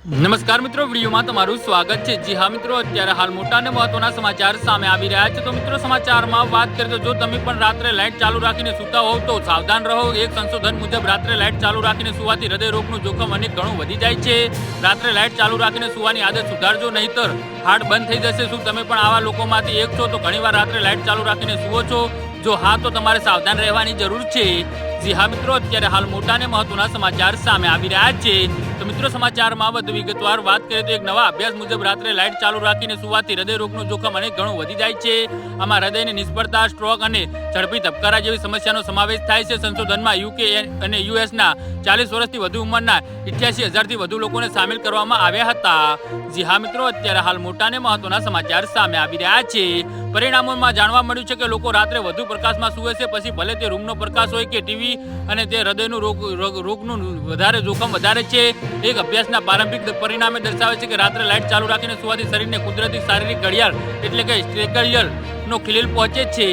નમસ્કાર મિત્રો, વિડીયોમાં તમારું સ્વાગત છે। જી હા મિત્રો, અત્યારે હાલ મોટા અને મહત્વના સમાચાર સામે આવી રહ્યા છે। તો મિત્રો, સમાચારમાં વાત કરીએ તો જો તમે પણ રાત્રે લાઇટ ચાલુ રાખીને સૂતા હોવ તો સાવધાન રહો। એક સંશોધન મુજબ રાત્રે લાઇટ ચાલુ રાખીને સુવાથી હૃદય રોગનું જોખમ અનેક ગણું વધી જાય છે। રાત્રે લાઇટ ચાલુ રાખીને સુવાની આદત સુધારજો, નહીતર હાર્ટ બંધ થઈ જશે। શું તમે પણ આવા લોકોમાંથી એક છો? તો ઘણીવાર રાત્રે લાઇટ ચાલુ રાખીને સુવો છો? જો હા, તો તમારે સાવધાન રહેવાની જરૂર છે। જી હા મિત્રો, અત્યારે હાલ મોટા અને મહત્વના સમાચાર સામે આવી રહ્યા છે। તો મિત્રો, સમાચારમાં વધુ વિગતવાર વાત કરીએ તો એક નવા અભ્યાસ મુજબ રાત્રે લાઇટ ચાલુ રાખીને સુવાથી હૃદય રોગનું જોખમ અનેક ગણું વધી જાય છે। આમાં હૃદયની નિષ્ફળતા, સ્ટ્રોક અને ઝડપી ધબકારા જેવી સમસ્યાનો સમાવેશ થાય છે। સંશોધનમાં યુકે અને યુએસના 40 વર્ષથી વધુ ઉંમરના 88,000થી વધુ લોકોને સામેલ કરવામાં આવ્યા હતા। જી હા મિત્રો, અત્યારે હાલ મોટા અને મહત્વના સમાચાર સામે આવી રહ્યા છે। પરિણામોમાં જાણવા મળ્યું છે કે લોકો રાત્રે વધુ પ્રકાશમાં સૂવે છે, પછી ભલે તે રૂમનો પ્રકાશ હોય કે ટીવી, અને તે હૃદયનું રોગનું વધારે જોખમ વધારે છે। એક અભ્યાસના પ્રારંભિક પરિણામે દર્શાવે છે કે રાત્રે લાઇટ ચાલુ રાખીને સુવાથી શરીરને કુદરતી શારીરિક ઘડિયાળ એટલે કે સ્ટ્રેકલિયલ નો ખલેલ પહોંચે છે।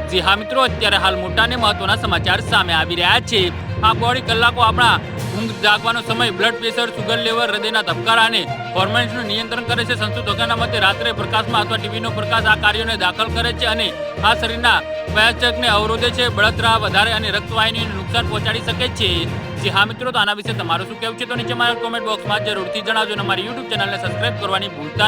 જી હા મિત્રો, અત્યારે હાલ મોટા અને મહત્વના સમાચાર સામે આવી રહ્યા છે। આ બોડી કલાકો આપણા ઊંઘ જાગવાનો સમય, બ્લડ પ્રેશર, સુગર લેવલ, હૃદયના ધબકારા અને હોર્મોન્સનું નિયંત્રણ કરે છે। સંશોધકોના મતે રાત્રે પ્રકાશમાં અથવા ટીવીનો પ્રકાશ આ કાર્યોને દાખલ કરે છે અને આ શરીરના પાચનને અવરોધે છે, બળતરા વધારે અને રક્તવાહિનીને નુકસાન પહોંચાડી શકે છે। જી હા મિત્રો, તો આના વિશે તમારું શું કહેવું છે? તો નીચે મારા કોમેન્ટ બોક્સમાં જરૂરથી જણાવજો અને મારી યુટ્યુબ ચેનલને સબસ્ક્રાઇબ કરવાની ભૂલતા નહીં।